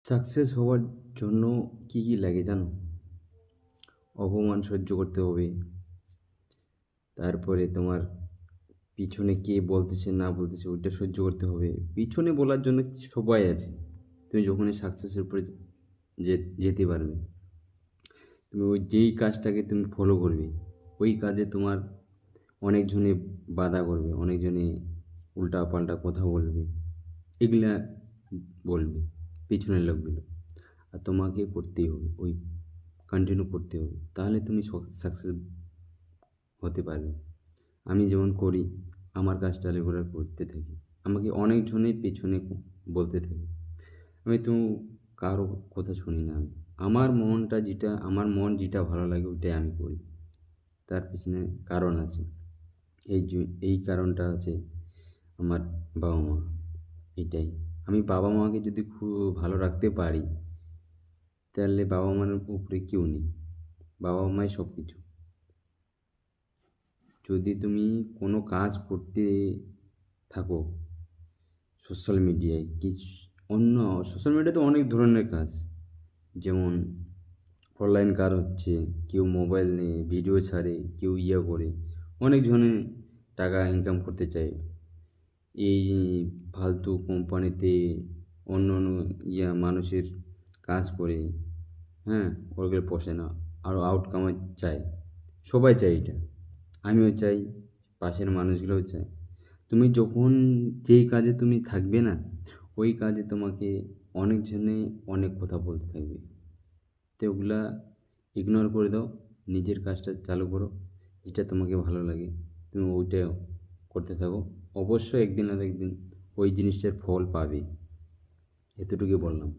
Success হওয়ার জন্য কী, কী লাগে জানো? অপমান সহ্য করতে হবে। তারপরে তোমার পিছনে কে বলতেছে না বলতেছে ওইটা সহ্য করতে হবে। পিছনে বলার জন্য সবাই আছে। তুমি যখনই সাকসেসের উপরে যে যেতে পারবে, তুমি ওই যেই কাজটাকে তুমি ফলো করবে, ওই কাজে তোমার অনেকজনে বাধা করবে, অনেকজনে উল্টাপাল্টা কথা বলবে। এগুলা বলবে পিছনের লোকগুলো। আর তোমাকে করতেই হবে, ওই কন্টিনিউ করতে হবে। তাহলে তুমি সাকসেস হতে পারবে। আমি যেমন করি, আমার কাজটা রেগুলার করতে থাকি। আমাকে অনেকজনেই পেছনে বলতে থাকে। আমি তো কারো কথা শুনি না আমি। আমার মন যেটা ভালো লাগে ওইটাই আমি করি। তার পিছনে কারণ আছে। এই কারণটা আছে আমার বাবা-মা। এটাই। আমি বাবা-মাকে যদি খুব ভালো রাখতে পারি, তাহলে বাবা-মার উপরে কেউ নেই। বাবা-মাই সবকিছু। যদি তুমি কোনো কাজ করতে থাকো সোশ্যাল মিডিয়ায়, অন্য সোশ্যাল মিডিয়াতে অনেক ধরনের কাজ, যেমন অনলাইন কাজ হচ্ছে, কেউ মোবাইল নিয়ে ভিডিও ছাড়ে, কেউ করে, অনেকজনে টাকা ইনকাম করতে চায়। এই ফালতু কোম্পানিতে অন্য অন্য মানুষের কাজ করে, হ্যাঁ, ওগুলো পোষে না, আরও আউটকাম চায়। সবাই চায় এটা, আমিও চাই, পাশের মানুষগুলোও চায়। তুমি যখন যেই কাজে তুমি থাকবে না, ওই কাজে তোমাকে অনেকজনে অনেক কথা বলতে থাকবে। তো ওগুলা ইগনোর করে দাও, নিজের কাজটা চালু করো, যেটা তোমাকে ভালো লাগে তুমি ওইটা করতে থাকো। অবশ্যই একদিন না একদিন ওই জিনিসটার ফল পাবে। এতটুকুই বললাম।